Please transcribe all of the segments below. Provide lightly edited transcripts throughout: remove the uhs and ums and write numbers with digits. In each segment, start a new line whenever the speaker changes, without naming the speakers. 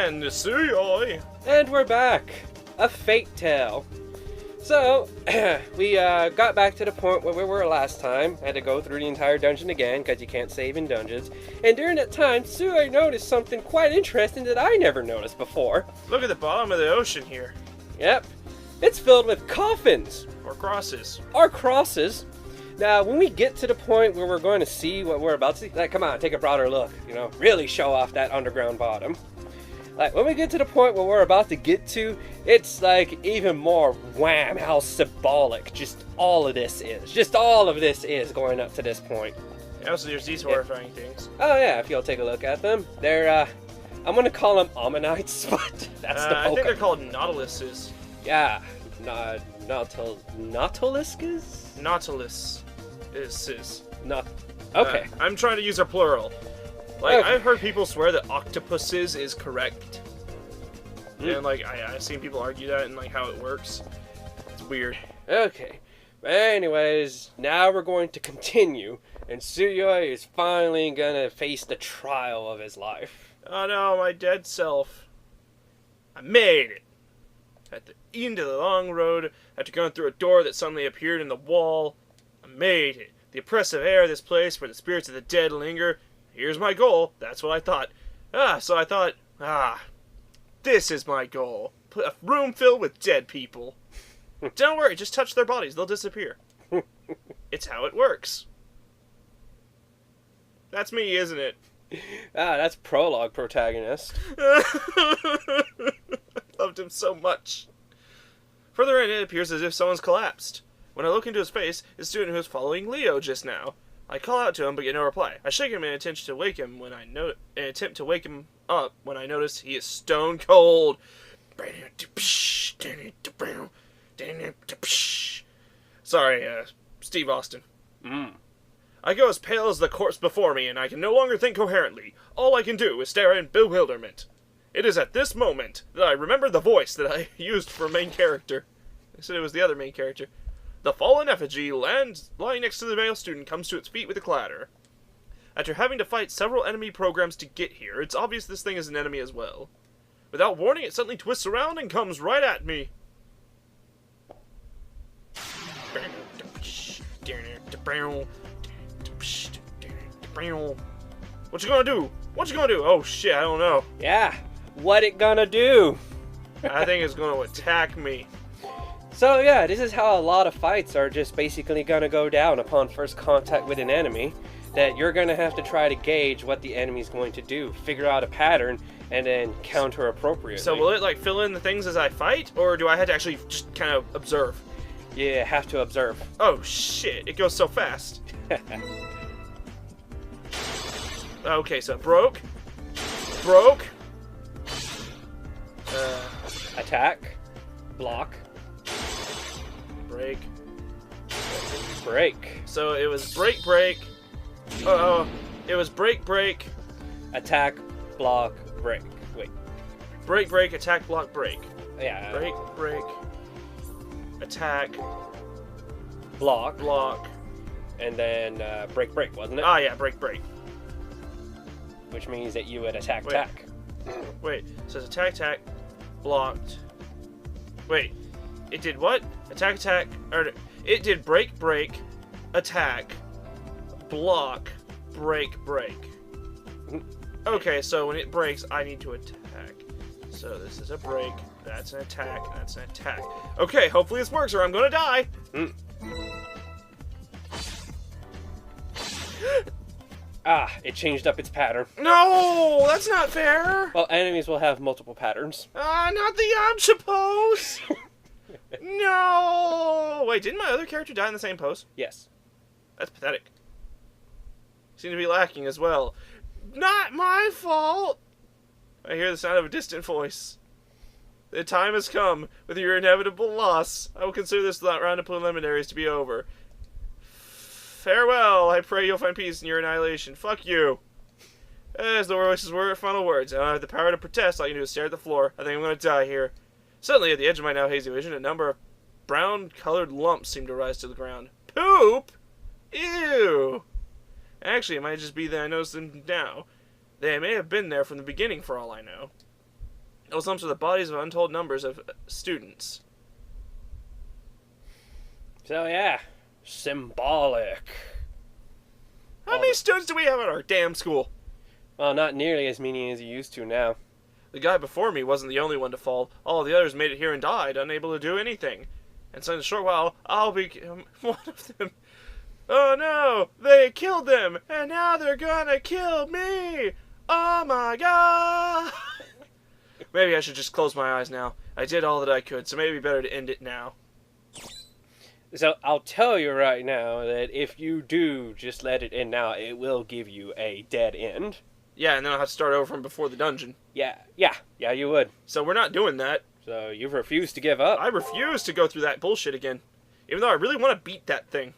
And Tsuyoi.
And we're back. A fate tale. So, we got back to the point where we were last time. Had to go through the entire dungeon again, because you can't save in dungeons. And during that time, Tsuyoi noticed something quite interesting that I never noticed before.
Look at the bottom of the ocean here.
Yep. It's filled with coffins.
Or crosses.
Or crosses. Now, when we get to the point where we're going to see what we're about to see, like, come on, take a broader look, you know, really show off that underground bottom. Like, when we get to the point where we're about to get to, it's like even more wham, how symbolic just all of this is. Just all of this is going up to this point.
Yeah, also there's these horrifying things.
Oh yeah, if you'll take a look at them. They're, I'm gonna call them ammonites, but that's the
I think
Pokemon.
they're called nautiluses.
Yeah, nautiluses?
Nautilus is.
Not, okay.
I'm trying to use a plural. Like,
Okay.
I've heard people swear that octopuses is correct. And, like, I've seen people argue that and, like, how it works. It's weird.
Okay. But anyways, now we're going to continue, and Tsuyoi is finally gonna face the trial of his life.
Oh no, my dead self. I made it. At the end of the long road, after going through a door that suddenly appeared in the wall, I made it. The oppressive air of this place where the spirits of the dead linger. Here's my goal. That's what I thought. So I thought, this is my goal. Put a room filled with dead people. Don't worry, just touch their bodies. They'll disappear. It's how it works. That's me, isn't it?
That's prologue protagonist.
I loved him so much. Further in, it appears as if someone's collapsed. When I look into his face, it's a student who was following Leo just now. I call out to him, but get no reply. I shake him in an attempt to wake him up when I notice he is stone cold. Sorry, Steve Austin. I go as pale as the corpse before me, and I can no longer think coherently. All I can do is stare in bewilderment. It is at this moment that I remember the voice that I used for main character. I said it was the other main character. The fallen effigy, lying next to the male student, comes to its feet with a clatter. After having to fight several enemy programs to get here, it's obvious this thing is an enemy as well. Without warning, it suddenly twists around and comes right at me. What you gonna do? What you gonna do? Oh shit, I don't know.
Yeah, what it gonna do?
I think it's gonna attack me.
So yeah, this is how a lot of fights are just basically gonna go down upon first contact with an enemy. That you're gonna have to try to gauge what the enemy's going to do, figure out a pattern, and then counter appropriately.
So will it like fill in the things as I fight, or do I have to actually just kind of observe?
You have to observe.
Oh shit, it goes so fast. Okay, so broke.
Attack, block,
Break.
break,
So it was break. It was break.
attack, block, break. Wait,
Break, attack, block, break.
yeah,
Break. Attack,
block, and then break, wasn't it?
Ah, yeah, break.
Which means that you would attack,
Wait.
attack.
Wait, so it's attack, blocked. Wait, it did what? Attack, or it did break, attack, block, break. Okay, so when it breaks, I need to attack. So this is a break, that's an attack, that's an attack. Okay, hopefully this works or I'm gonna die!
It changed up its pattern.
No, that's not fair!
Well, enemies will have multiple patterns.
Not the Yamcha pose! No! Wait, didn't my other character die in the same pose?
Yes.
That's pathetic. Seem to be lacking as well. Not my fault! I hear the sound of a distant voice. The time has come. With your inevitable loss, I will consider this round of preliminaries to be over. Farewell. I pray you'll find peace in your annihilation. Fuck you. As the voices were final words, I don't have the power to protest. All you can do is stare at the floor. I think I'm going to die here. Suddenly, at the edge of my now hazy vision, a number of brown-colored lumps seemed to rise to the ground. Poop? Ew. Actually, it might just be that I noticed them now. They may have been there from the beginning, for all I know. Those lumps are the bodies of untold numbers of students.
So yeah, symbolic.
How many students do we have at our damn school?
Well, not nearly as many as you used to now.
The guy before me wasn't the only one to fall. All of the others made it here and died, unable to do anything. And so in a short while, I'll be one of them. Oh no! They killed them! And now they're gonna kill me! Oh my god! Maybe I should just close my eyes now. I did all that I could, so maybe better to end it now.
So I'll tell you right now that if you do just let it end now, it will give you a dead end.
Yeah, and then I'll have to start over from before the dungeon.
Yeah, you would.
So we're not doing that.
So you've refused to give up.
I refuse to go through that bullshit again. Even though I really want to beat that thing.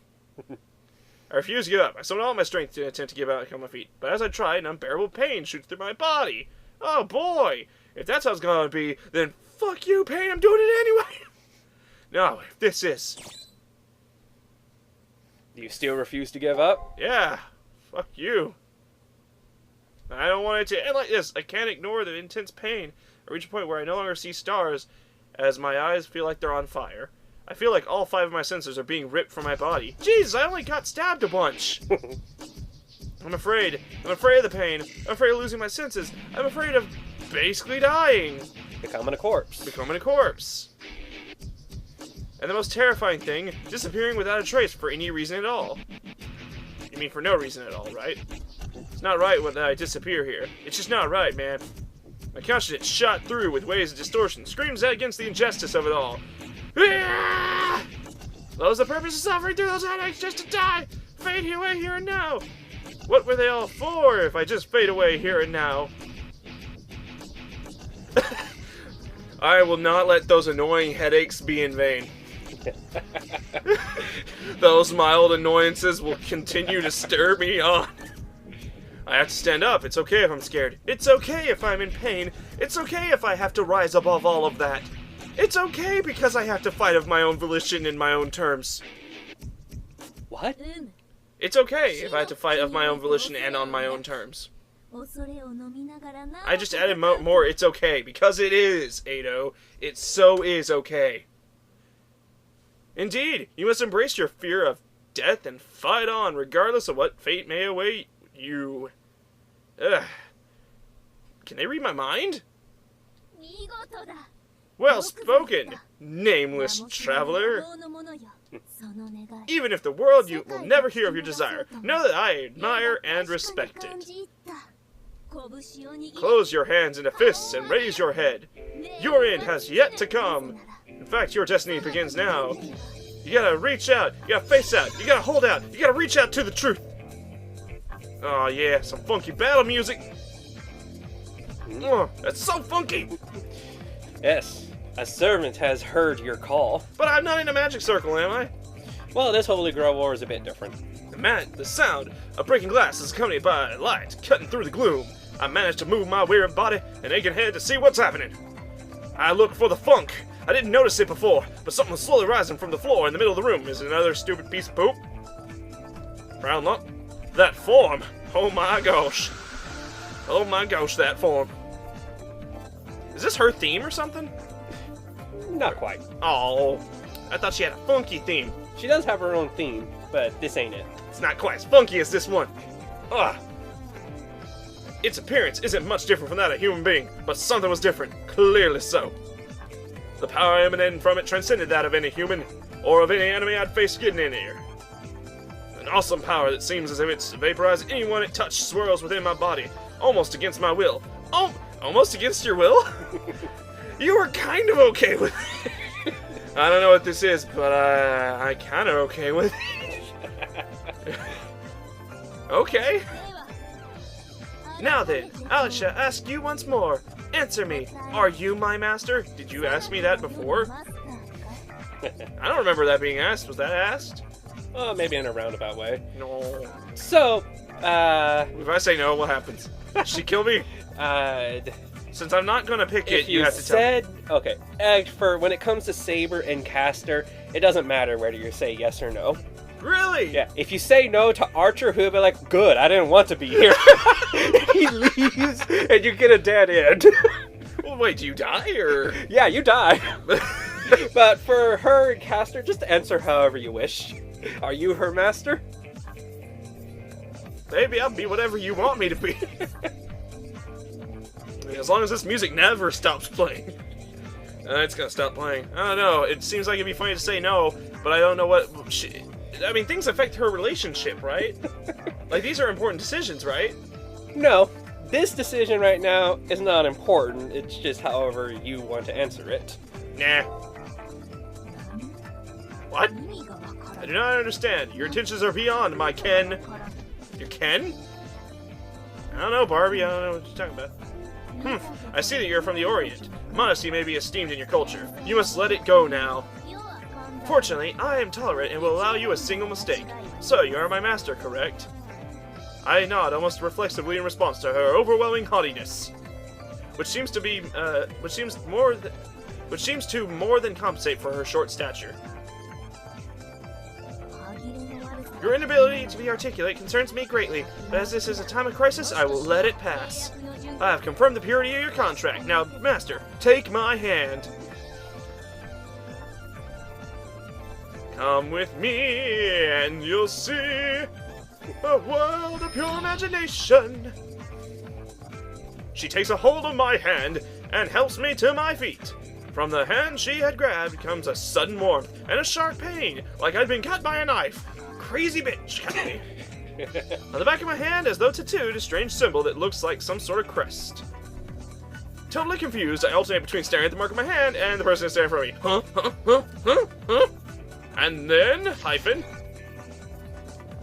I refuse to give up. I summoned all my strength to attempt to give out on my feet. But as I try, an unbearable pain shoots through my body. Oh boy! If that's how it's gonna be, then fuck you, pain, I'm doing it anyway! No, if this is...
Do you still refuse to give up?
Yeah, fuck you. I don't want it to end like this. I can't ignore the intense pain. I reach a point where I no longer see stars, as my eyes feel like they're on fire. I feel like all 5 of my senses are being ripped from my body. Jesus, I only got stabbed a bunch! I'm afraid. I'm afraid of the pain. I'm afraid of losing my senses. I'm afraid of basically dying.
Becoming a corpse.
Becoming a corpse. And the most terrifying thing, disappearing without a trace for any reason at all. You mean for no reason at all, right? It's not right when I disappear here. It's just not right, man. My conscience shot through with waves of distortion, screams out against the injustice of it all. What was the purpose of suffering through those headaches just to die? Fade away here and now. What were they all for if I just fade away here and now? I will not let those annoying headaches be in vain. Those mild annoyances will continue to stir me on. I have to stand up. It's okay if I'm scared. It's okay if I'm in pain. It's okay if I have to rise above all of that. It's okay because I have to fight of my own volition in my own terms.
What?
It's okay if I have to fight of my own volition and on my own terms. I just added more it's okay, because it is, Atou. It so is okay. Indeed, you must embrace your fear of death and fight on, regardless of what fate may await you. Ugh. Can they read my mind? Well spoken, nameless traveler. Even if the world you will never hear of your desire, know that I admire and respect it. Close your hands into fists and raise your head. Your end has yet to come. In fact, your destiny begins now. You gotta reach out, you gotta face out, you gotta hold out, you gotta reach out to the truth. Oh yeah, some funky battle music. Oh, that's so funky.
Yes, a servant has heard your call.
But I'm not in a magic circle, am I?
Well, this Holy Grail War is a bit different.
The sound of breaking glass is accompanied by light cutting through the gloom. I managed to move my weary body and aching head to see what's happening. I look for the funk. I didn't notice it before, but something was slowly rising from the floor in the middle of the room. Is it another stupid piece of poop? Round lump. That form. Oh my gosh. Oh my gosh, that form. Is this her theme or something?
Not quite.
Oh, I thought she had a funky theme.
She does have her own theme, but this ain't it.
It's not quite as funky as this one. Ugh. Its appearance isn't much different from that of a human being, but something was different. Clearly so. The power emanating from it transcended that of any human, or of any enemy I'd face getting in here. An awesome power that seems as if it's vaporized anyone it touched swirls within my body, almost against my will. Oh, almost against your will? You were kind of okay with it. I don't know what this is, but I'm kind of okay with it. Okay. Now then, I shall ask you once more. Answer me. Are you my master? Did you ask me that before? I don't remember that being asked. Was that asked?
Oh, maybe in a roundabout way.
No.
So,
if I say no, what happens? Does she kill me? Since I'm not gonna pick it, you have to tell me.
Okay. For when it comes to Saber and Caster, it doesn't matter whether you say yes or no.
Really?
Yeah. If you say no to Archer, he'll be like, "Good, I didn't want to be here." He leaves, and you get a dead end.
Well, Wait, do you die, or?
Yeah, you die. But for her and Caster, just answer however you wish. Are you her master?
Maybe I'll be whatever you want me to be. As long as this music never stops playing. It's gonna stop playing. I don't know. It seems like it'd be funny to say no, but I don't know what... I mean, things affect her relationship, right? Like, these are important decisions, right?
No. This decision right now is not important. It's just however you want to answer it.
Nah. What? I do not understand. Your intentions are beyond my ken. Your ken? I don't know, Barbie. I don't know what you're talking about. I see that you're from the Orient. Modesty may be esteemed in your culture. You must let it go now. Fortunately, I am tolerant and will allow you a single mistake. So, you are my master, correct? I nod almost reflexively in response to her overwhelming haughtiness, which seems to more than compensate for her short stature. Your inability to be articulate concerns me greatly, but as this is a time of crisis, I will let it pass. I have confirmed the purity of your contract. Now, Master, take my hand. Come with me, and you'll see a world of pure imagination. She takes a hold of my hand and helps me to my feet. From the hand she had grabbed comes a sudden warmth and a sharp pain, like I'd been cut by a knife. Crazy bitch cut me. On the back of my hand, as though tattooed, a strange symbol that looks like some sort of crest. Totally confused, I alternate between staring at the mark of my hand and the person staring in front of me. Huh? And then, hyphen.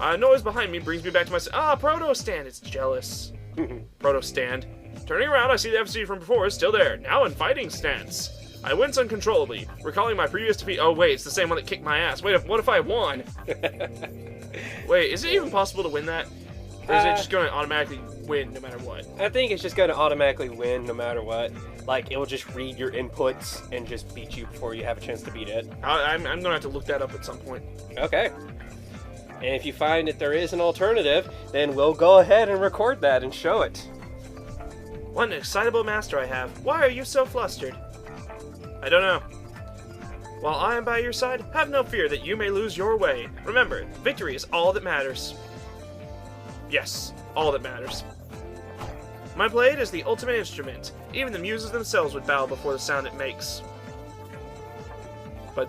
A noise behind me brings me back to my... Proto Stand, it's jealous. Proto Stand. Turning around, I see the FC from before is still there, now in fighting stance. I wince uncontrollably, recalling my previous defeat. Oh wait, it's the same one that kicked my ass. Wait, what if I won? Wait, is it even possible to win that? Or is it just going to automatically win no matter what?
I think it's just going to automatically win no matter what. Like, it will just read your inputs and just beat you before you have a chance to beat it.
I'm going to have to look that up at some point.
Okay. And if you find that there is an alternative, then we'll go ahead and record that and show it.
What an excitable master I have. Why are you so flustered? I don't know. While I am by your side, have no fear that you may lose your way. Remember, victory is all that matters. Yes, all that matters. My blade is the ultimate instrument. Even the muses themselves would bow before the sound it makes. But,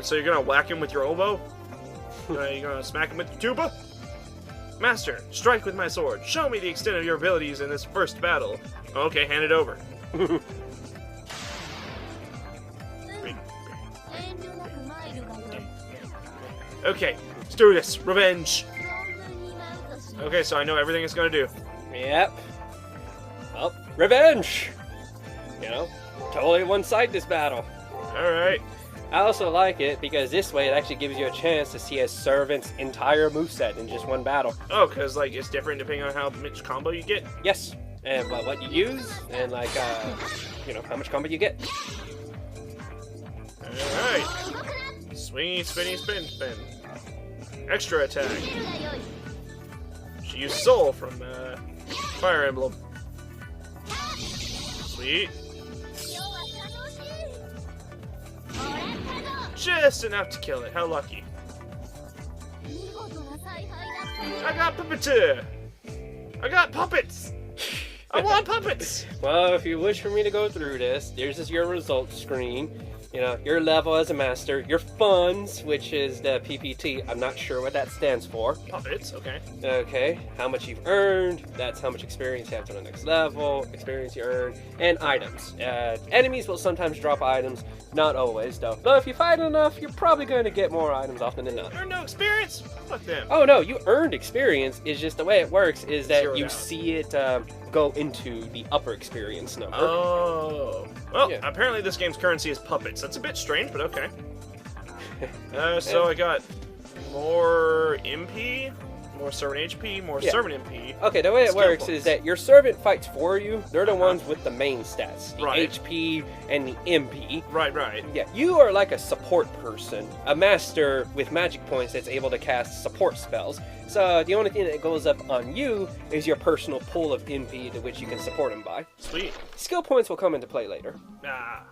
so you're gonna whack him with your oboe? You're gonna smack him with your tuba? Master, strike with my sword. Show me the extent of your abilities in this first battle. Okay, hand it over. Okay, let's do this. Revenge. Okay, so I know everything it's gonna do.
Yep. Well, revenge! You know, totally one-side this battle.
Alright.
I also like it because this way it actually gives you a chance to see a servant's entire moveset in just one battle.
Oh, because like it's different depending on how much combo you get?
Yes. And what you use, and like, you know, how much combo you get.
Alright. Swingy, spinny, spin, spin. Extra attack. She used Soul from Fire Emblem. Sweet. Just enough to kill it. How lucky. I got puppeteer. I got puppets. I want puppets.
Well, if you wish for me to go through this, here's your results screen. You know, your level as a master, your funds, which is the PPT. I'm not sure what that stands for.
Puppets, okay.
Okay, how much you've earned, that's how much experience you have to the next level, experience you earn, and items. Enemies will sometimes drop items, not always though. But if you fight enough, you're probably going to get more items often than not.
Earn no experience? Fuck them.
Oh no, you earned experience. It's just the way it works is that you
out.
see it go into the upper experience number.
Oh. Well,
Yeah.
apparently this game's currency is puppets. That's a bit strange, but okay. So I got more MP, more servant HP, more
Yeah.
servant MP.
Okay, the way it
Skill
works
points.
is that your servant fights for you. They're the ones with the main stats, the
Right.
HP and the MP.
Right, right.
Yeah, you are like a support person, a master with magic points that's able to cast support spells. So the only thing that goes up on you is your personal pool of MP to which you can support him by.
Sweet.
Skill points will come into play later.
Ah.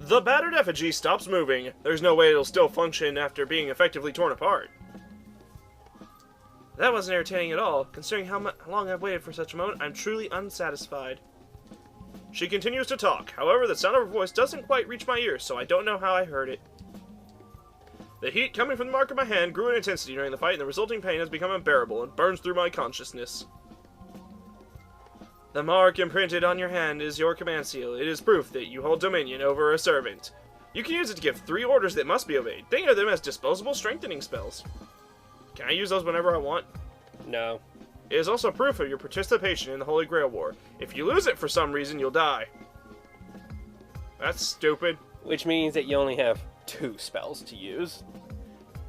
The battered effigy stops moving. There's no way it'll still function after being effectively torn apart. That wasn't entertaining at all. Considering how long I've waited for such a moment, I'm truly unsatisfied. She continues to talk. However, the sound of her voice doesn't quite reach my ears, so I don't know how I heard it. The heat coming from the mark of my hand grew in intensity during the fight, and the resulting pain has become unbearable and burns through my consciousness. The mark imprinted on your hand is your command seal. It is proof that you hold dominion over a servant. You can use it to give 3 orders that must be obeyed. Think of them as disposable strengthening spells. Can I use those whenever I want?
No.
It is also proof of your participation in the Holy Grail War. If you lose it for some reason, you'll die. That's stupid.
Which means that you only have 2 spells to use.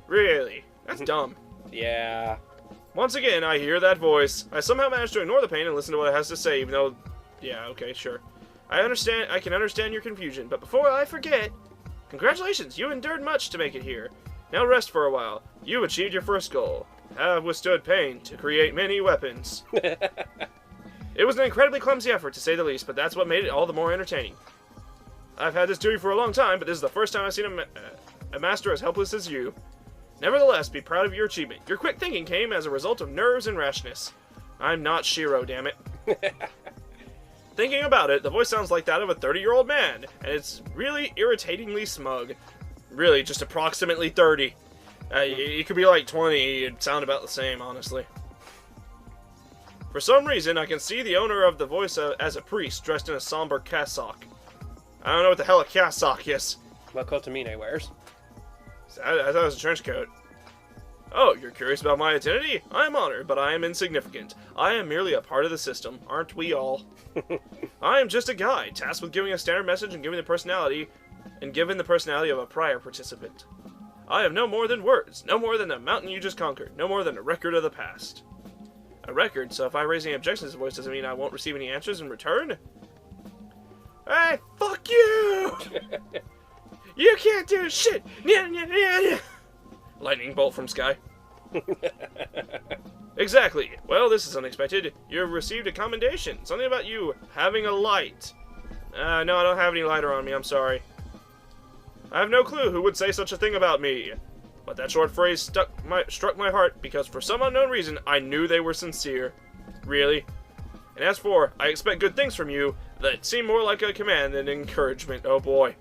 Really? That's dumb.
Yeah.
Once again, I hear that voice. I somehow managed to ignore the pain and listen to what it has to say, even though... Yeah, okay, sure. I can understand your confusion, but before I forget... Congratulations, you endured much to make it here. Now rest for a while. You achieved your first goal. Have withstood pain to create many weapons. It was an incredibly clumsy effort, to say the least, but that's what made it all the more entertaining. I've had this duty for a long time, but this is the first time I've seen a master as helpless as you. Nevertheless, be proud of your achievement. Your quick thinking came as a result of nerves and rashness. I'm not Shiro, damn it. Thinking about it, the voice sounds like that of a 30-year-old man, and it's really irritatingly smug. Really, just approximately 30. It could be like 20, it'd sound about the same, honestly. For some reason, I can see the owner of the voice as a priest dressed in a somber cassock. I don't know what the hell a cassock is.
What Kotomine wears.
I thought it was a trench coat. Oh, you're curious about my identity? I am honored, but I am insignificant. I am merely a part of the system, aren't we all? I am just a guy, tasked with giving a standard message and given the personality of a prior participant. I have no more than words, no more than a mountain you just conquered, no more than a record of the past. A record, so if I raise any objections to the voice, doesn't mean I won't receive any answers in return? Hey, fuck you! You can't do shit! Lightning bolt from sky. Exactly. Well, this is unexpected. You've received a commendation. Something about you having a light. No, I don't have any lighter on me, I'm sorry. I have no clue who would say such a thing about me. But that short phrase struck my heart because for some unknown reason, I knew they were sincere. Really. And as for, I expect good things from you, that seem more like a command than encouragement. Oh boy.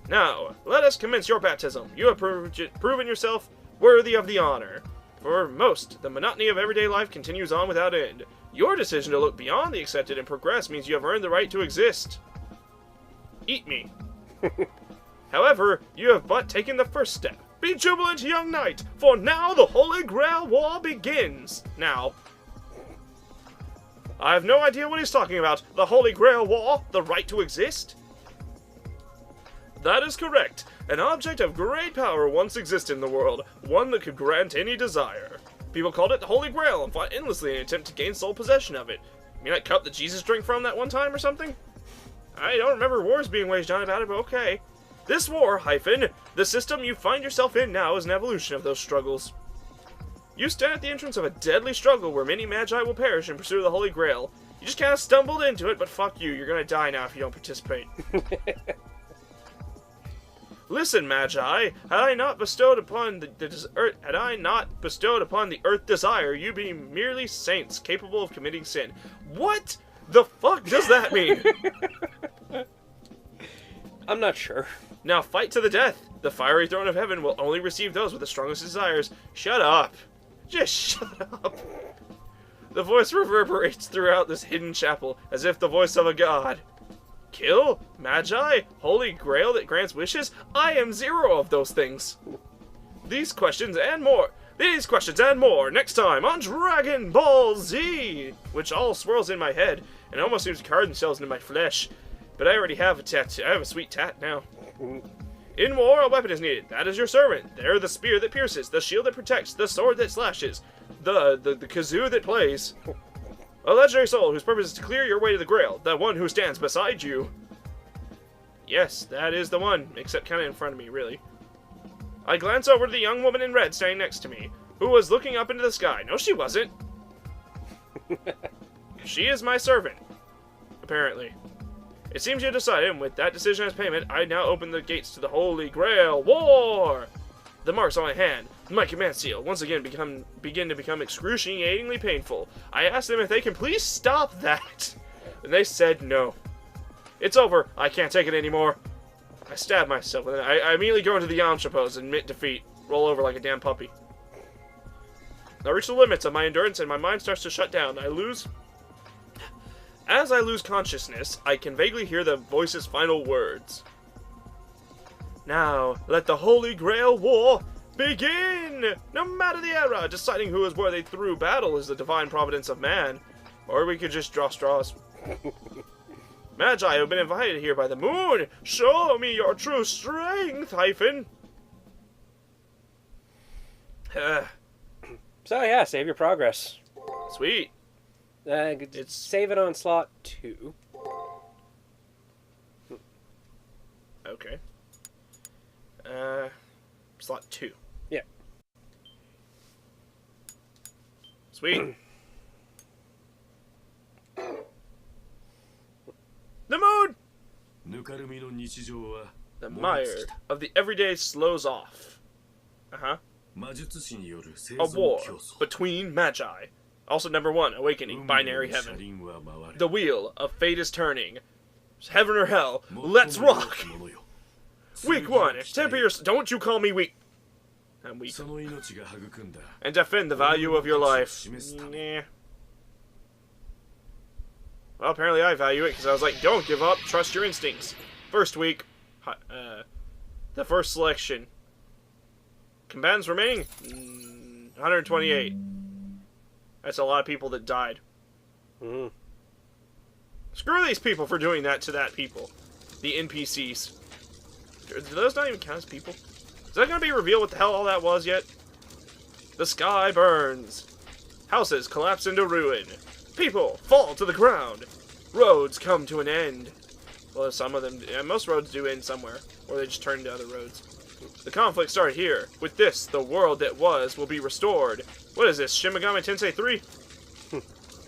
Now, let us commence your baptism. You have proven yourself worthy of the honor. For most, the monotony of everyday life continues on without end. Your decision to look beyond the accepted and progress means you have earned the right to exist. Eat me. However, you have but taken the first step. Be jubilant, young knight, for now the Holy Grail War begins. Now. I have no idea what he's talking about. The Holy Grail War? The right to exist? That is correct. An object of great power once existed in the world, one that could grant any desire. People called it the Holy Grail and fought endlessly in an attempt to gain sole possession of it. You mean that cup that Jesus drank from that one time or something? I don't remember wars being waged on about it, but okay. This war, the system you find yourself in now is an evolution of those struggles. You stand at the entrance of a deadly struggle where many magi will perish in pursuit of the Holy Grail. You just kind of stumbled into it, but fuck you, you're gonna die now if you don't participate. Listen, Magi, had I not bestowed upon the earth desire, you be merely saints capable of committing sin. What the fuck does that mean?
I'm not sure.
Now fight to the death. The fiery throne of heaven will only receive those with the strongest desires. Shut up. Just shut up. The voice reverberates throughout this hidden chapel, as if the voice of a god. Kill? Magi? Holy Grail that grants wishes? I am zero of those things. These questions and more next time on Dragon Ball Z, which all swirls in my head and almost seems to carve themselves into my flesh. But I already have a tattoo. I have a sweet tat now. In war, a weapon is needed. That is your servant. There, the spear that pierces, the shield that protects, the sword that slashes, the kazoo that plays. A legendary soul whose purpose is to clear your way to the Grail, the one who stands beside you. Yes, that is the one, except kind of in front of me, really. I glance over to the young woman in red standing next to me, who was looking up into the sky. No, she wasn't. She is my servant, apparently. It seems you decided, and with that decision as payment, I now open the gates to the Holy Grail War! The marks on my hand, my command seal, once again begin to become excruciatingly painful. I asked them if they can please stop that, and they said no. It's over. I can't take it anymore. I stab myself, and I immediately go into the Yamcha pose and admit defeat. Roll over like a damn puppy. I reach the limits of my endurance, and my mind starts to shut down. As I lose consciousness, I can vaguely hear the voice's final words. Now, let the Holy Grail War begin! No matter the era, deciding who is worthy through battle is the divine providence of man. Or we could just draw straws. Magi have been invited here by the moon. Show me your true strength, hyphen.
So yeah, save your progress.
Sweet.
It's save it on slot 2.
Okay. Slot 2.
Yeah.
Sweet. The moon! The mire of the everyday slows off. Uh-huh. A war between magi. Also number 1, awakening, binary heaven. The wheel of fate is turning. Heaven or hell, let's rock! Week 1, temper your... Don't you call me weak. I'm weak. And defend the value of your life. Nah. Well, apparently I value it, because I was like, don't give up, trust your instincts. First week, the first selection. Combatants remaining? 128. That's a lot of people that died.
Mm-hmm.
Screw these people for doing that to that people. The NPCs. Do those not even count as people? Is that going to be revealed what the hell all that was yet? The sky burns. Houses collapse into ruin. People fall to the ground. Roads come to an end. Well, some of them... most roads do end somewhere. Or they just turn into other roads. The conflict started here. With this, the world that was will be restored. What is this, Shin Megami Tensei 3?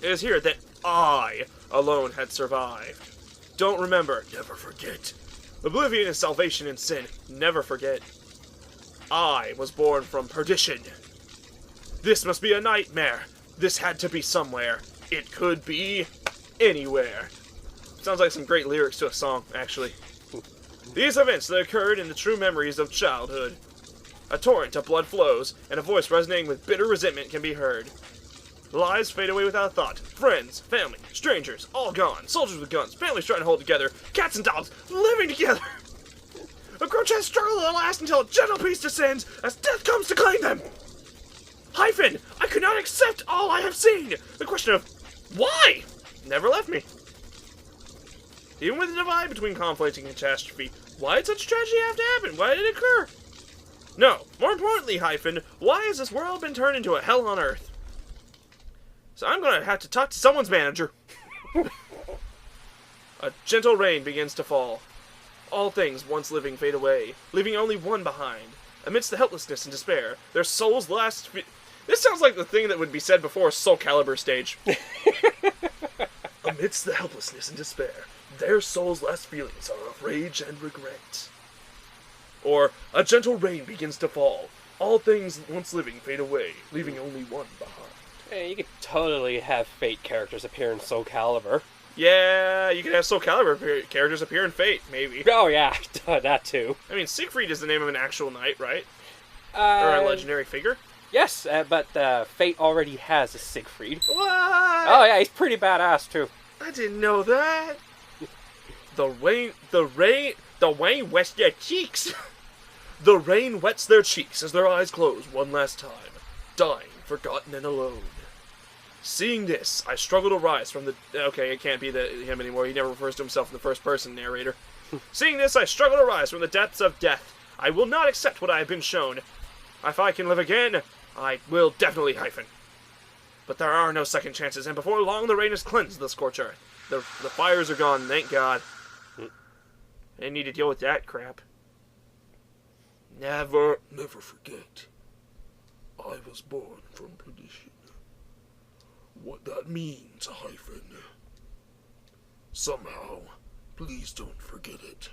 It is here that I alone had survived. Don't remember, never forget. Oblivion is salvation in sin. Never forget. I was born from perdition. This must be a nightmare. This had to be somewhere. It could be anywhere. Sounds like some great lyrics to a song, actually. These events that occurred in the true memories of childhood. A torrent of blood flows, and a voice resonating with bitter resentment can be heard. Lives fade away without a thought. Friends, family, strangers, all gone. Soldiers with guns, families trying to hold together. Cats and dogs living together. A grotesque struggle that lasts until a gentle peace descends as death comes to claim them. Hyphen, I could not accept all I have seen. The question of why never left me. Even with the divide between conflict and catastrophe, why did such tragedy have to happen? Why did it occur? No, more importantly, hyphen, why has this world been turned into a hell on earth? So I'm gonna have to talk to someone's manager. A gentle rain begins to fall. All things once living fade away, leaving only one behind. Amidst the helplessness and despair, their souls last... This sounds like the thing that would be said before Soul Calibur stage. Amidst the helplessness and despair, their souls' last feelings are of rage and regret. Or, a gentle rain begins to fall. All things once living fade away, leaving only one behind.
Hey, you could totally have Fate characters appear in Soul Calibur.
Yeah, you could have Soul Calibur characters appear in Fate, maybe.
Oh yeah, that too.
I mean, Siegfried is the name of an actual knight, right? Or a legendary figure?
Yes, but Fate already has a Siegfried.
What?
Oh yeah, he's pretty badass too.
I didn't know that. The rain wets their cheeks. The rain wets their cheeks as their eyes close one last time, dying, forgotten and alone. Seeing this, I struggle to rise from the... Okay, it can't be him anymore. He never refers to himself in the first person narrator. Seeing this, I struggle to rise from the depths of death. I will not accept what I have been shown. If I can live again, I will definitely hyphen. But there are no second chances, and before long the rain has cleansed the scorched earth. The fires are gone, thank God. I didn't need to deal with that crap. Never forget. I was born from perdition. What that means, hyphen. Somehow, please don't forget it.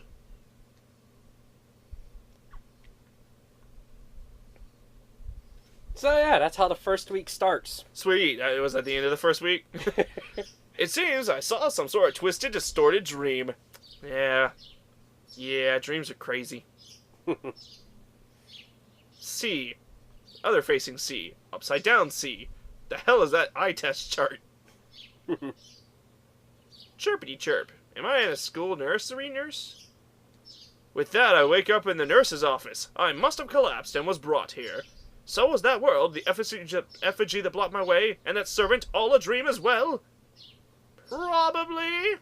So yeah, that's how the first week starts.
Sweet. It was at the end of the first week. It seems I saw some sort of twisted, distorted dream. Yeah, dreams are crazy. C. Other facing C. Upside down C. The hell is that eye test chart? Chirpity chirp. Am I in a school nursery nurse? With that, I wake up in the nurse's office. I must have collapsed and was brought here. So was that world, the effigy that blocked my way, and that servant all a dream as well? Probably.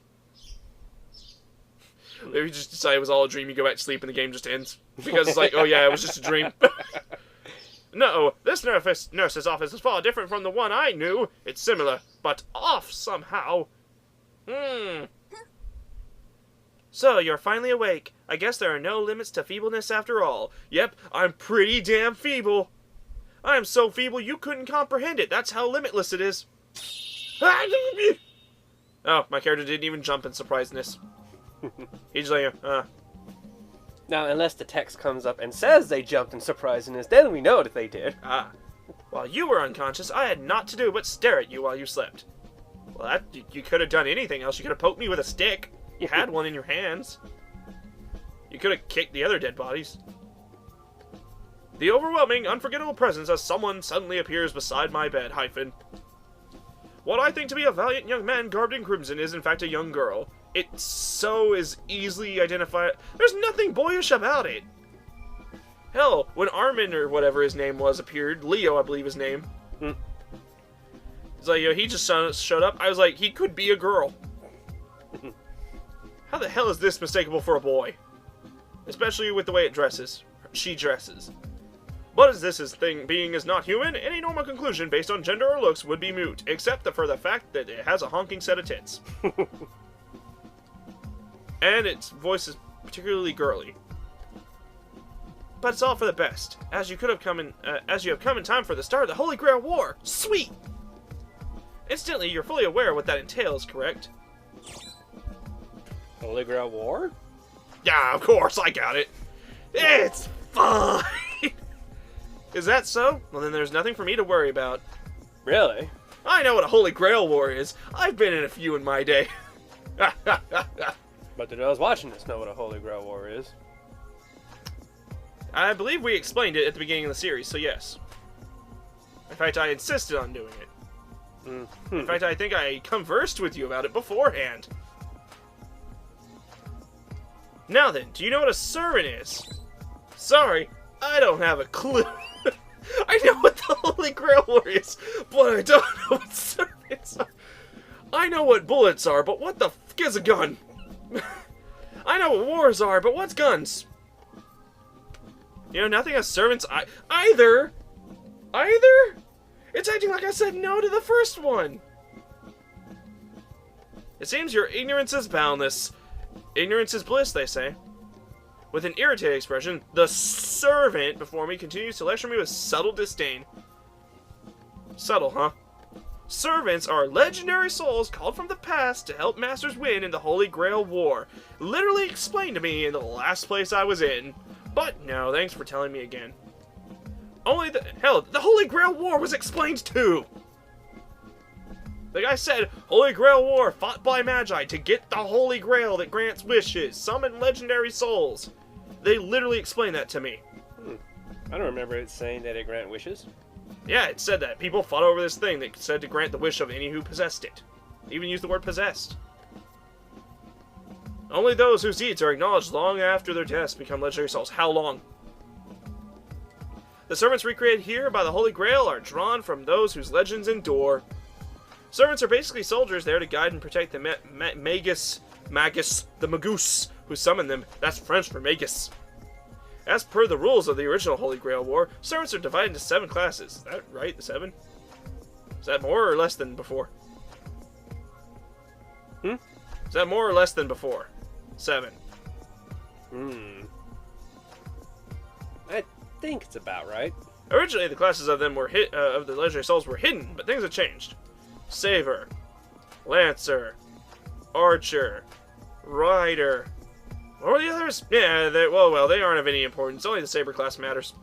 Maybe you just decide it was all a dream, you go back to sleep, and the game just ends. Because it's like, oh yeah, it was just a dream. No, this nurse's office is far different from the one I knew. It's similar, but off somehow. So, you're finally awake. I guess there are no limits to feebleness after all. Yep, I'm pretty damn feeble. I am so feeble you couldn't comprehend it. That's how limitless it is. Oh, my character didn't even jump in surprisedness. He's like,
Now, unless the text comes up and says they jumped in surprisedness, then we know that they did.
While you were unconscious, I had naught to do but stare at you while you slept. Well, you could have done anything else. You could have poked me with a stick. You had one in your hands. You could have kicked the other dead bodies. The overwhelming, unforgettable presence as someone suddenly appears beside my bed, hyphen. What I think to be a valiant young man garbed in crimson is in fact a young girl. It so is easily identified. There's nothing boyish about it. Hell, when Armin, or whatever his name was, appeared, Leo, I believe his name. It's like, he just showed up. I was like, he could be a girl. How the hell is this mistakable for a boy? Especially with the way it dresses. She dresses. But as this being is not human, any normal conclusion based on gender or looks would be moot, except for the fact that it has a honking set of tits. And its voice is particularly girly. But it's all for the best, as you have come in time for the start of the Holy Grail War. Sweet! Instantly, you're fully aware of what that entails, correct?
Holy Grail War?
Yeah, of course, I got it. It's fine. Is that so? Well, then there's nothing for me to worry about.
Really?
I know what a Holy Grail War is. I've been in a few in my day.
But the those watching this know what a Holy Grail War is.
I believe we explained it at the beginning of the series, so yes. In fact, I insisted on doing it. In fact, I think I conversed with you about it beforehand. Now then, do you know what a servant is? Sorry, I don't have a clue. I know what the Holy Grail War is, but I don't know what servants are. I know what bullets are, but what the f*** is a gun? I know what wars are, but what's guns? You know, nothing as servants either. Either? It's acting like I said no to the first one. It seems your ignorance is boundless. Ignorance is bliss, they say. With an irritated expression, the servant before me continues to lecture me with subtle disdain. Subtle, huh? Servants are legendary souls called from the past to help masters win in the Holy Grail War. Literally explained to me in the last place I was in. But no, thanks for telling me again. The Holy Grail War was explained too! The guy said, Holy Grail War fought by Magi to get the Holy Grail that grants wishes, summon legendary souls. They literally explained that to me.
I don't remember it saying that it grant wishes.
Yeah, it said that. People fought over this thing that said to grant the wish of any who possessed it. They even used the word possessed. Only those whose deeds are acknowledged long after their deaths become legendary souls. How long? The servants recreated here by the Holy Grail are drawn from those whose legends endure. Servants are basically soldiers there to guide and protect the magus, the magus who summon them. That's French for magus. As per the rules of the original Holy Grail War, servants are divided into 7 classes. Is that right? The 7? Is that more or less than before? Is that more or less than before? 7.
I think it's about right.
Originally, the classes of them were of the legendary souls were hidden, but things have changed. Saber, Lancer, Archer, Rider. What were the others? Yeah, they aren't of any importance. Only the Saber class matters.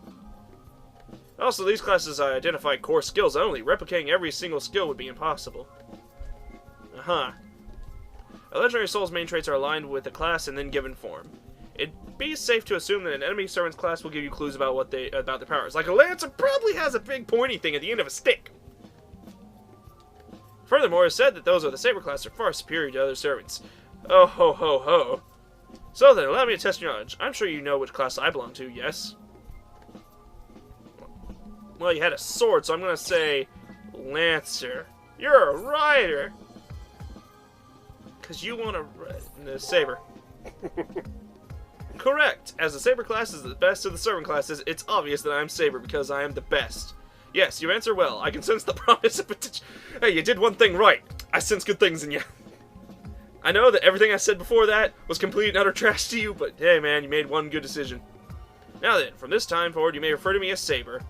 Also, these classes identify core skills only. Replicating every single skill would be impossible. A legendary soul's main traits are aligned with the class and then given form. It'd be safe to assume that an enemy servant's class will give you clues about their powers. Like a Lancer probably has a big pointy thing at the end of a stick. Furthermore, it's said that those of the Saber class are far superior to other servants. Oh ho ho ho. So then, allow me to test your knowledge. I'm sure you know which class I belong to, yes? Well, you had a sword, so I'm gonna say Lancer. You're a Rider! Because you want a Saber. Correct! As the Saber class is the best of the servant classes, it's obvious that I'm Saber because I am the best. Yes, you answer well. I can sense the promise of potential. Hey, you did one thing right. I sense good things in you. I know that everything I said before that was complete and utter trash to you, but hey man, you made one good decision. Now then, from this time forward, you may refer to me as Saber.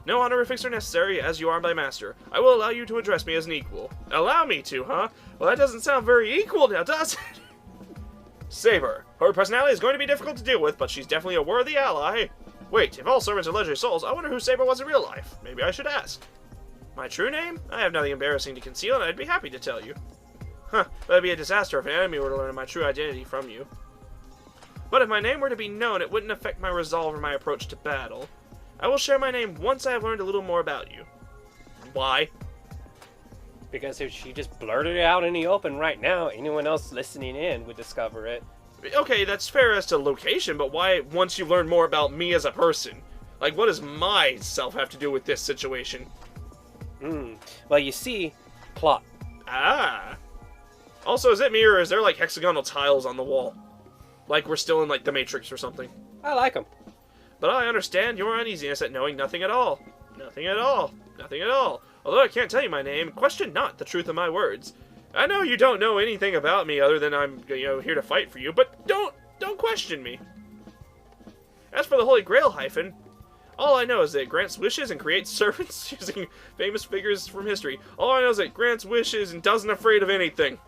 No honorifics are necessary, as you are my master. I will allow you to address me as an equal. Allow me to, huh? Well, that doesn't sound very equal now, does it? Saber. Her personality is going to be difficult to deal with, but she's definitely a worthy ally. Wait, if all servants are legendary souls, I wonder who Saber was in real life. Maybe I should ask. My true name? I have nothing embarrassing to conceal, and I'd be happy to tell you. That'd be a disaster if an enemy were to learn my true identity from you. But if my name were to be known, it wouldn't affect my resolve or my approach to battle. I will share my name once I have learned a little more about you. Why?
Because if she just blurted it out in the open right now, anyone else listening in would discover it.
Okay, that's fair as to location, but why once you learn more about me as a person? Like, what does myself have to do with this situation?
Well, you see, plot.
Ah. Also, is it me, or is there, like, hexagonal tiles on the wall? Like we're still in, like, the Matrix or something.
I like them.
But I understand your uneasiness at knowing nothing at all. Nothing at all. Nothing at all. Although I can't tell you my name, question not the truth of my words. I know you don't know anything about me other than I'm, here to fight for you, but don't question me. As for the Holy Grail hyphen, all I know is that it grants wishes and creates servants using famous figures from history. All I know is that it grants wishes and doesn't afraid of anything.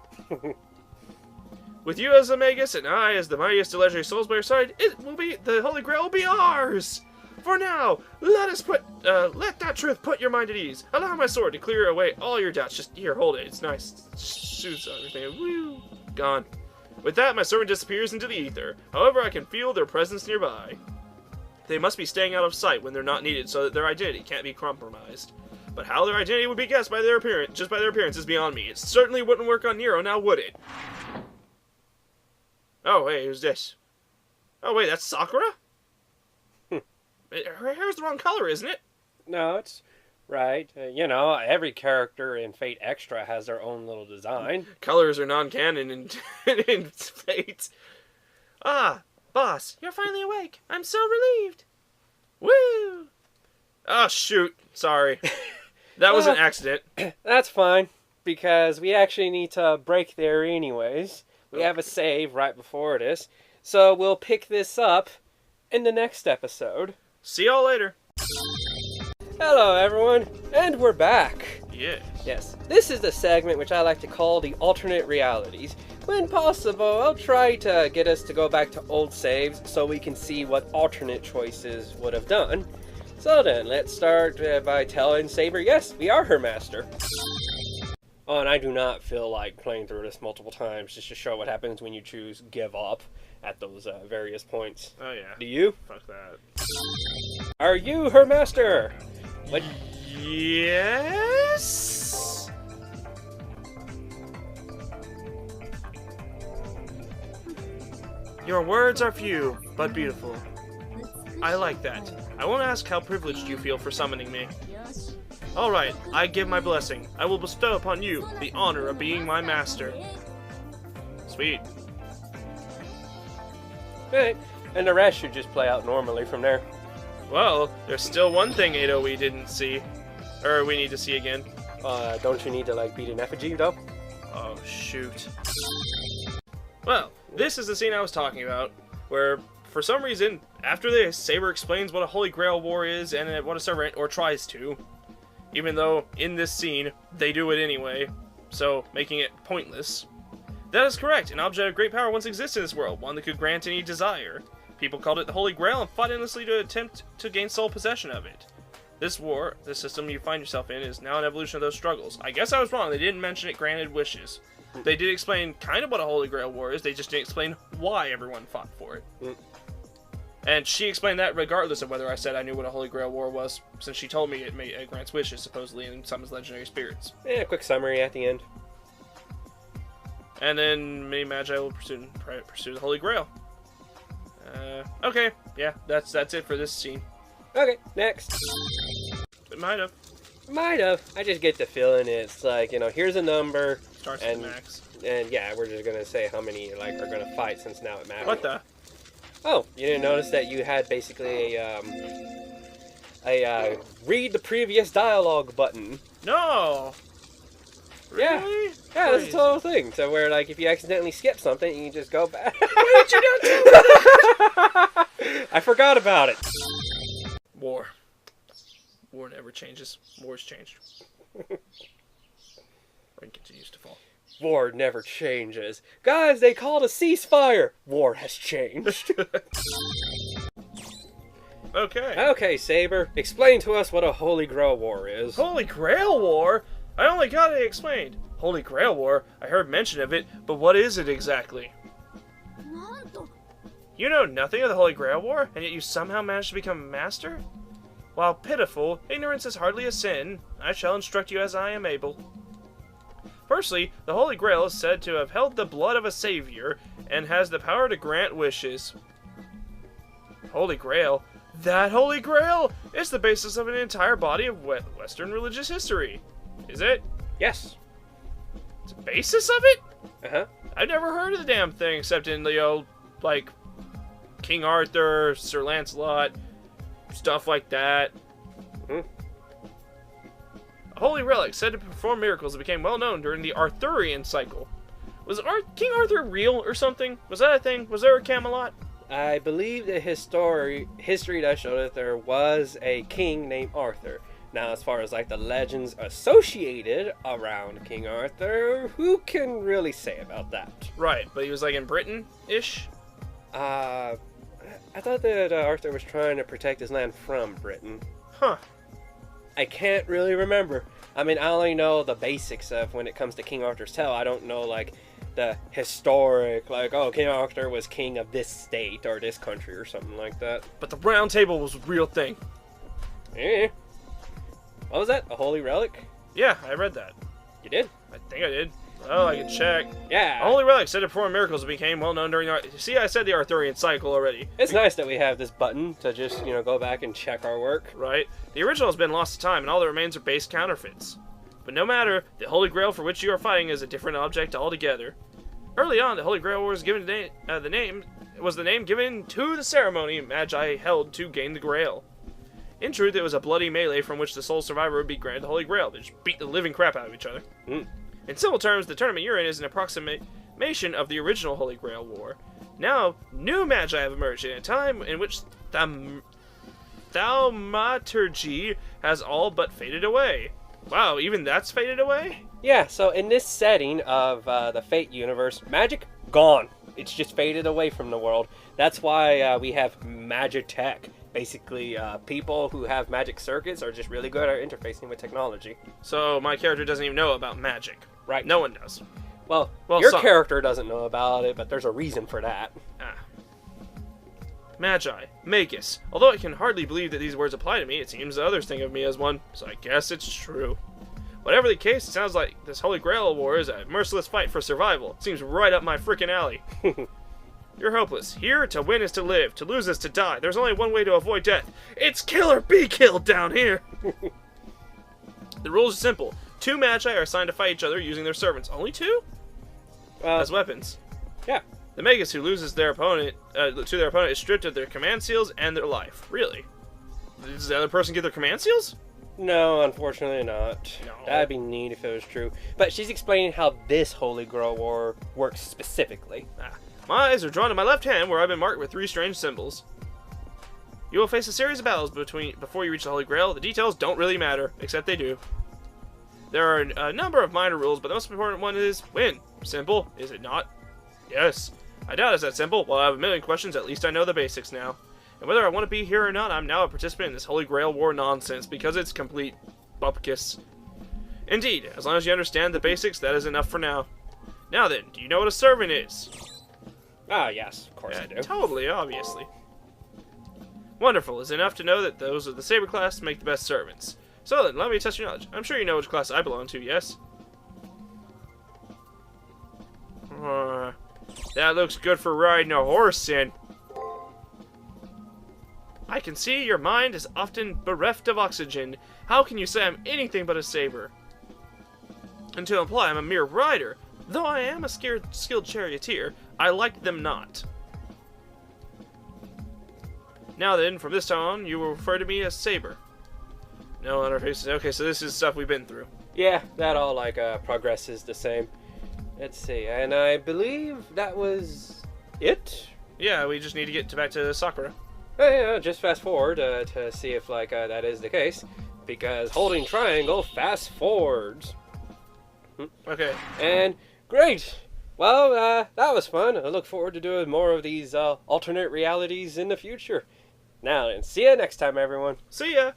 With you as the Magus and I as the mightiest legendary souls by your side, the Holy Grail will be ours. For now, let that truth put your mind at ease. Allow my sword to clear away all your doubts. Just here, hold it. It's nice. Shoots everything. Woo! Gone. With that, my servant disappears into the ether. However, I can feel their presence nearby. They must be staying out of sight when they're not needed, so that their identity can't be compromised. But how their identity would be guessed by their appearance, just by their appearance, is beyond me. It certainly wouldn't work on Nero, now would it? Oh, hey, who's this? Oh, wait, that's Sakura? Her hair's the wrong color, isn't it?
No, it's right. Every character in Fate Extra has their own little design.
Colors are non-canon in Fate. Ah, boss, you're finally awake. I'm so relieved. Woo! Oh, shoot. Sorry. That was an accident.
That's fine, because we actually need to break there anyways. We have a save right before this, so we'll pick this up in the next episode.
See y'all later.
Hello, everyone, and we're back.
Yes.
This is the segment which I like to call the alternate realities. When possible, I'll try to get us to go back to old saves so we can see what alternate choices would have done. So then, let's start by telling Saber, yes, we are her master. Oh, and I do not feel like playing through this multiple times just to show what happens when you choose give up at those various points.
Oh, yeah.
Do you?
Fuck that.
Are you her master? What?
Yes? Your words are few, but beautiful. I like that. I won't ask how privileged you feel for summoning me. Alright, I give my blessing. I will bestow upon you the honor of being my master. Sweet.
Alright, And the rest should just play out normally from there.
Well, there's still one thing, Atou, we didn't see. Or we need to see again.
Don't you need to, like, beat an effigy, though?
Oh, shoot. Well, this is the scene I was talking about, where, for some reason, after this, Saber explains what a Holy Grail War is and what a servant, or tries to, even though, in this scene, they do it anyway, so making it pointless. That is correct. An object of great power once existed in this world, one that could grant any desire. People called it the Holy Grail and fought endlessly to attempt to gain sole possession of it. This war, the system you find yourself in, is now an evolution of those struggles. I guess I was wrong. They didn't mention it granted wishes. They did explain kind of what a Holy Grail War is. They just didn't explain why everyone fought for it. And she explained that regardless of whether I said I knew what a Holy Grail War was, since she told me it grants wishes, supposedly, and summons legendary spirits.
Yeah, quick summary at the end.
And then many magi will pursue the Holy Grail. Okay, yeah, that's it for this scene.
Okay, next.
It might have.
Might have. I just get the feeling it's like, you know, here's a number.
Starts with max.
And yeah, we're just gonna say how many like are gonna fight since now it matters.
What the?
Oh, you didn't notice that you had basically a read the previous dialogue button.
No.
Yeah.
Really?
Yeah, that's a total thing. So where like if you accidentally skip something, you can just go back.
Why did you not do that?
I forgot about it.
War. War never changes. War's changed. Rain continues to fall.
War never changes. Guys, they called a ceasefire. War has changed.
Okay.
Okay, Saber, explain to us what a Holy Grail War is.
Holy Grail War? I only got it explained. Holy Grail War? I heard mention of it, but what is it exactly? You know nothing of the Holy Grail War, and yet you somehow managed to become a master? While pitiful, ignorance is hardly a sin. I shall instruct you as I am able. Firstly, the Holy Grail is said to have held the blood of a savior, and has the power to grant wishes. Holy Grail? That Holy Grail is the basis of an entire body of Western religious history. Is it?
Yes.
It's the basis of it?
Uh-huh.
I've never heard of the damn thing except in the old, like, King Arthur, Sir Lancelot, stuff like that.
Mm-hmm.
A holy relic said to perform miracles that became well known during the Arthurian cycle. Was King Arthur real or something? Was that a thing? Was there a Camelot?
I believe the history does show that there was a king named Arthur. Now, as far as like the legends associated around King Arthur, who can really say about that?
Right, but he was like in Britain-ish?
I thought that Arthur was trying to protect his land from Britain.
Huh.
I can't really remember. I mean, I only know the basics of when it comes to King Arthur's Tale. I don't know, like, the historic, like, oh, King Arthur was king of this state or this country or something like that.
But the Round Table was a real thing.
Eh. What was that? A holy relic?
Yeah, I read that.
You did?
I think I did. Oh, I can check.
Yeah.
A holy relic said to perform miracles that became well known during the... See, I said the Arthurian cycle already.
It's nice that we have this button to just, you know, go back and check our work.
Right. The original has been lost to time, and all that remains are base counterfeits. But no matter, the Holy Grail for which you are fighting is a different object altogether. Early on, the Holy Grail War was given the name given to the ceremony Magi held to gain the Grail. In truth, it was a bloody melee from which the sole survivor would be granted the Holy Grail. They just beat the living crap out of each other. In simple terms, the tournament you're in is an approximation of the original Holy Grail War. Now, new Magi have emerged in a time in which thaumaturgy has all but faded away. Wow, even that's faded away?
Yeah, so in this setting of the Fate universe, magic, gone. It's just faded away from the world. That's why we have Magitech. Basically, people who have magic circuits are just really good at interfacing with technology.
So my character doesn't even know about magic.
Right.
No one does.
Well your character doesn't know about it, but there's a reason for that.
Magi, Magus. Although I can hardly believe that these words apply to me, it seems that others think of me as one, so I guess it's true. Whatever the case, it sounds like this Holy Grail War is a merciless fight for survival. It seems right up my frickin' alley. You're hopeless. Here, to win is to live. To lose is to die. There's only one way to avoid death. It's kill or be killed down here. The rules are simple. 2 Magi are assigned to fight each other using their servants. Only 2? As weapons.
Yeah.
The Magus who loses their opponent to their opponent is stripped of their command seals and their life. Really? Does the other person get their command seals?
No, unfortunately not.
No.
That'd be neat if it was true. But she's explaining how this Holy Grail War works specifically.
My eyes are drawn to my left hand, where I've been marked with 3 strange symbols. You will face a series of battles before you reach the Holy Grail. The details don't really matter, except they do. There are a number of minor rules, but the most important one is win. Simple, is it not? Yes. I doubt it's that simple. While I have a million questions, at least I know the basics now. And whether I want to be here or not, I'm now a participant in this Holy Grail War nonsense, because it's complete bupkis. Indeed, as long as you understand the basics, that is enough for now. Now then, do you know what a servant is?
Ah, yes, of course I do.
Totally, obviously. Wonderful. It's enough to know that those of the Saber class make the best servants. So then, let me test your knowledge. I'm sure you know which class I belong to, yes? That looks good for riding a horse in. I can see your mind is often bereft of oxygen. How can you say I'm anything but a saber? And to imply I'm a mere rider, though I am a skilled charioteer, I like them not. Now then, from this time on, you will refer to me as Saber. No on our faces. Okay, so this is stuff we've been through.
Yeah, that all, progresses the same. Let's see, and I believe that was it?
Yeah, we just need to get back to Sakura.
Oh, yeah, just fast forward to see if, that is the case. Because holding triangle fast forwards.
Okay.
And great! Well, that was fun. I look forward to doing more of these alternate realities in the future. Now then, see ya next time, everyone.
See ya!